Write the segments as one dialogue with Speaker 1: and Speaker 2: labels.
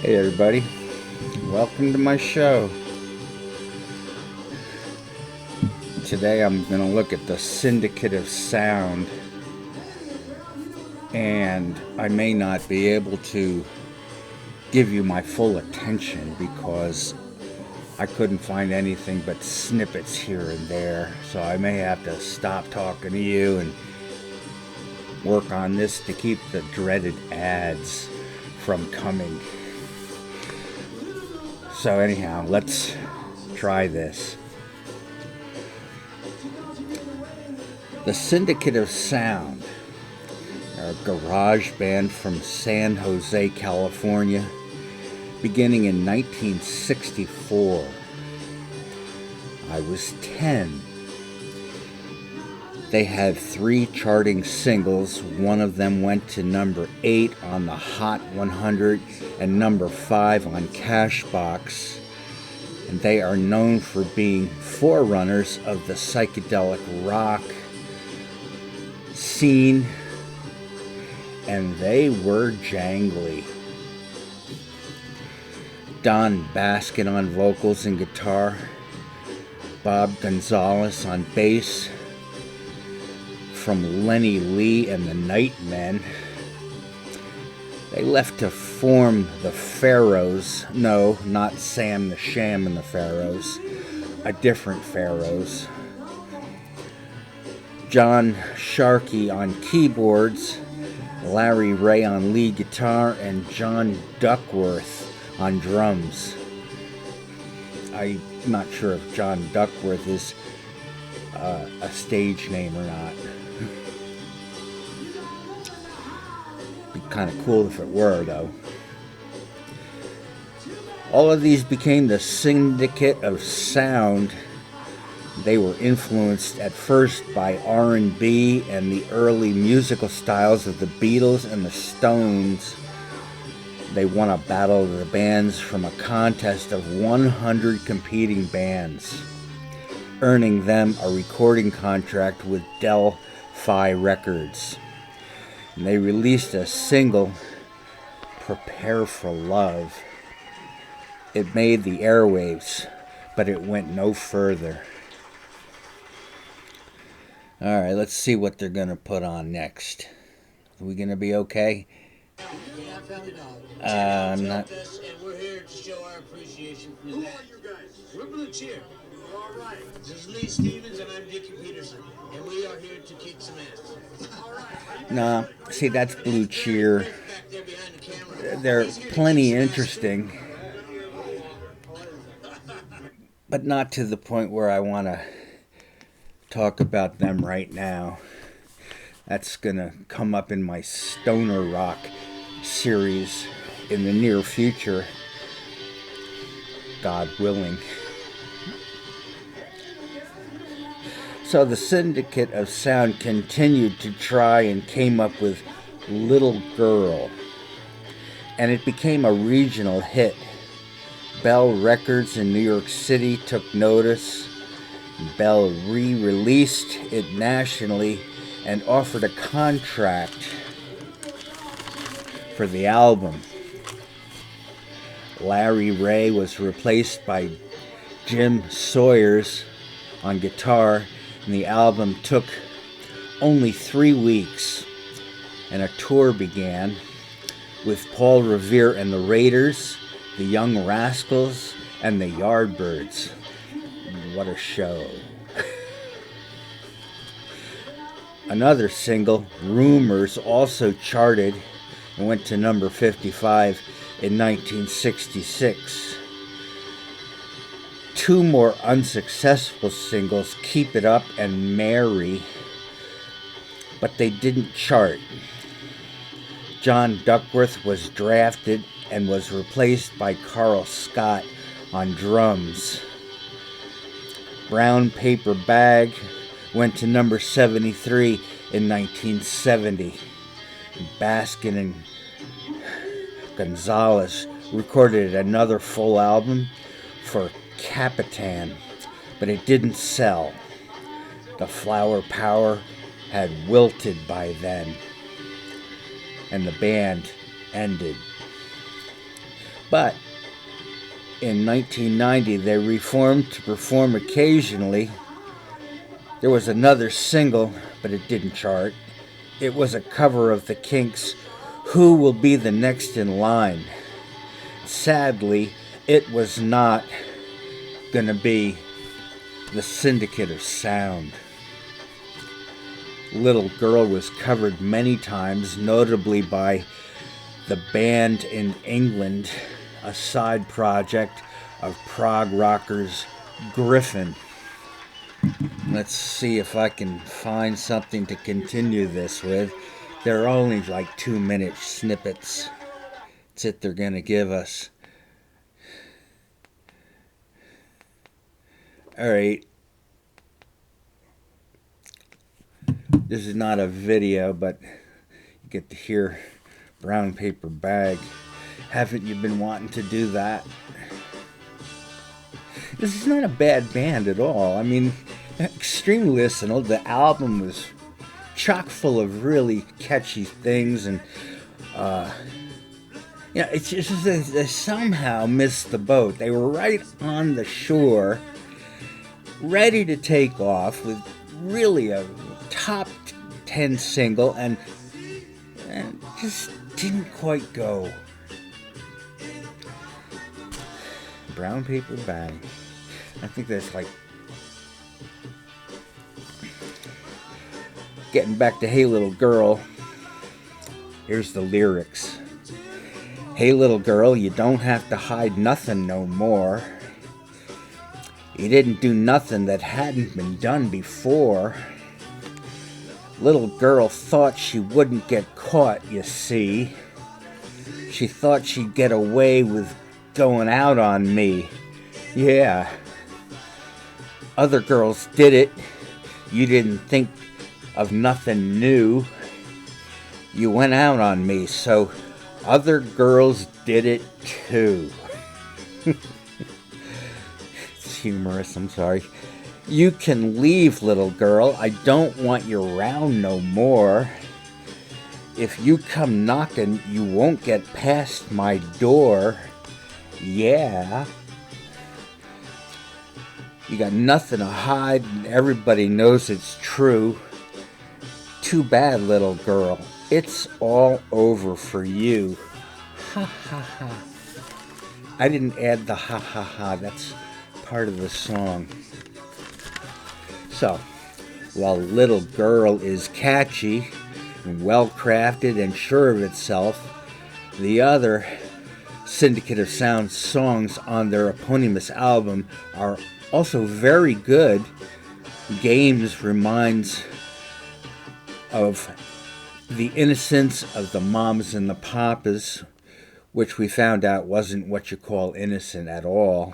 Speaker 1: Hey everybody, welcome to my show. Today I'm going to look at the Syndicate of Sound, and I may not be able to give you my full attention because I couldn't find anything but snippets here and there, so I may have to stop talking to you and work on this to keep the dreaded ads from coming. So anyhow, let's try this. The Syndicate of Sound are a garage band from San Jose, California, beginning in 1964. I was 10. They had 3 charting singles. One of them went to number 8 on the Hot 100 and number 5 on Cashbox. And they are known for being forerunners of the psychedelic rock scene, and they were jangly. Don Baskin on vocals and guitar, Bob Gonzalez on bass, from Lenny Lee and the Nightmen. They left to form the Pharaohs. No, not Sam the Sham and the Pharaohs, a different Pharaohs. John Sharkey on keyboards, Larry Ray on lead guitar, and John Duckworth on drums. I'm not sure if John Duckworth is a stage name or not. Be kind of cool if it were, though. All of these became the Syndicate of Sound. They were influenced at first by R&B and the early musical styles of the Beatles and the Stones. They won a battle of the bands from a contest of 100 competing bands, earning them a recording contract with Del-Fi Records. And they released a single, Prepare for Love. It made the airwaves, but it went no further. Alright, let's see what they're going to put on next. Are we going to be okay? Not.
Speaker 2: And we're here to show our appreciation for that. Who are you guys? We're Blue Cheer. All right. This is Lee Stevens and I'm Dickie Peterson. And we are here to kick some ass. All right.
Speaker 1: Nah, see, that's Blue Cheer. They're plenty interesting, but not to the point where I want to talk about them right now. That's gonna come up in my stoner rock series in the near future, God willing. So the Syndicate of Sound continued to try and came up with Little Girl, and it became a regional hit. Bell Records in New York City took notice. Bell re-released it nationally and offered a contract for the album. Larry Ray was replaced by Jim Sawyers on guitar, and the album took only 3 weeks, and a tour began with Paul Revere and the Raiders, the Young Rascals, and the Yardbirds. What a show. Another single, Rumors, also charted and went to number 55 in 1966. 2 more unsuccessful singles, Keep It Up and Mary, but they didn't chart. John Duckworth was drafted and was replaced by Carl Scott on drums. Brown Paper Bag went to number 73 in 1970. Baskin and Gonzalez recorded another full album for Capitan, but it didn't sell. The flower power had wilted by then, and the band ended. But in 1990, they reformed to perform occasionally. There was another single, but it didn't chart. It was a cover of the Kinks' Who Will Be the Next in Line. Sadly, it was not going to be the Syndicate of Sound. Little Girl was covered many times, notably by the band in England, a side project of prog rockers Griffin. Let's see if I can find something to continue this with. They're only like 2-minute snippets. That's it they're going to give us. Alright. This is not a video, but you get to hear Brown Paper Bag. Haven't you been wanting to do that? This is not a bad band at all. I mean, extremely listenable. The album was chock full of really catchy things, and it's just they somehow missed the boat. They were right on the shore, ready to take off with really a top 10 single, and just didn't quite go. Brown Paper Bag. I think that's like getting back to Hey Little Girl. Here's the lyrics. Hey little girl, you don't have to hide nothing no more. You didn't do nothing that hadn't been done before. Little girl thought she wouldn't get caught, you see. She thought she'd get away with going out on me. Yeah. Other girls did it. You didn't think of nothing new. You went out on me, so other girls did it too. It's humorous, I'm sorry. You can leave, little girl. I don't want you around no more. If you come knocking, you won't get past my door. Yeah. You got nothing to hide, and everybody knows it's true. Too bad, little girl. It's all over for you. Ha ha ha. I didn't add the ha ha ha. That's part of the song. So, while Little Girl is catchy and well-crafted and sure of itself, the other Syndicate of Sound songs on their eponymous album are also very good. Games reminds of the innocence of the Mamas and the Papas, which we found out wasn't what you call innocent at all,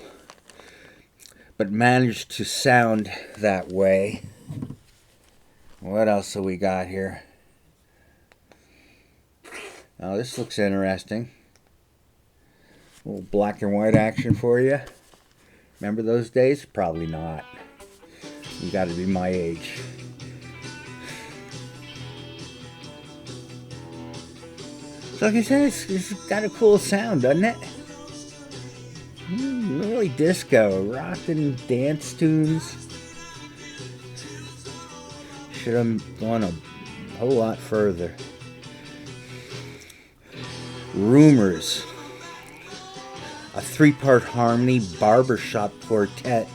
Speaker 1: but managed to sound that way. What else have we got here? Oh, this looks interesting. A little black and white action for you. Remember those days? Probably not. You got to be my age. So like I said, it's got a cool sound, doesn't it? Really disco, rock and dance tunes. Should have gone a whole lot further. Rumors. A 3-part harmony barbershop quartet.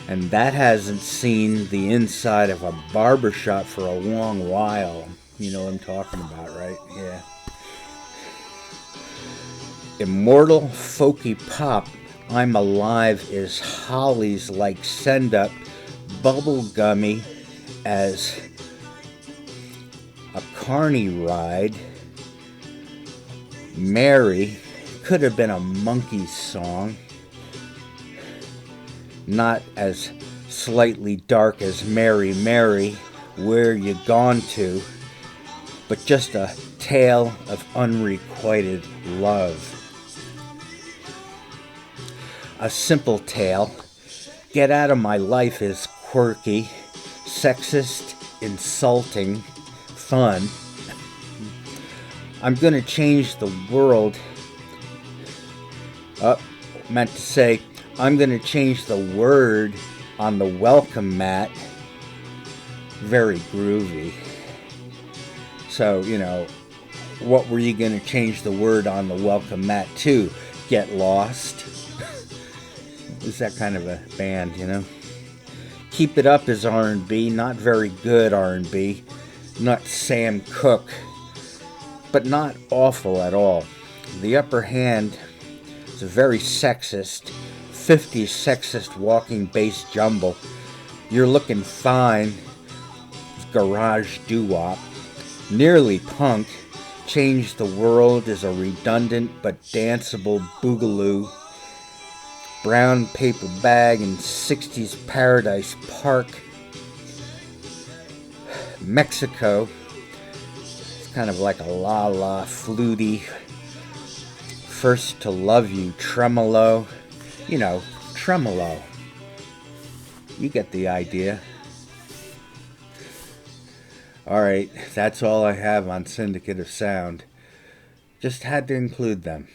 Speaker 1: And that hasn't seen the inside of a barbershop for a long while. You know what I'm talking about, right? Yeah. Immortal folky pop, I'm Alive is Holly's like send up, bubblegummy as a carny ride. Mary could have been a Monkees song, not as slightly dark as Mary Mary, Where You Gone To, but just a tale of unrequited love. A simple tale. Get Out of My Life is quirky, sexist, insulting, fun. I'm gonna change the world Meant to say, I'm going to change the word on the welcome mat. Very groovy. So, what were you going to change the word on the welcome mat to? Get lost? Is that kind of a band, Keep It Up is R&B, not very good R&B. Not Sam Cooke, but not awful at all. The Upper Hand is a very sexist, 50s sexist walking bass jumble. You're Looking Fine, garage doo-wop. Nearly Punk, Change the World is a redundant but danceable boogaloo. Brown Paper Bag and 60s Paradise Park. Mexico, it's kind of like a la-la fluty. First to Love You, Tremolo. Tremolo. You get the idea. Alright, that's all I have on Syndicate of Sound. Just had to include them.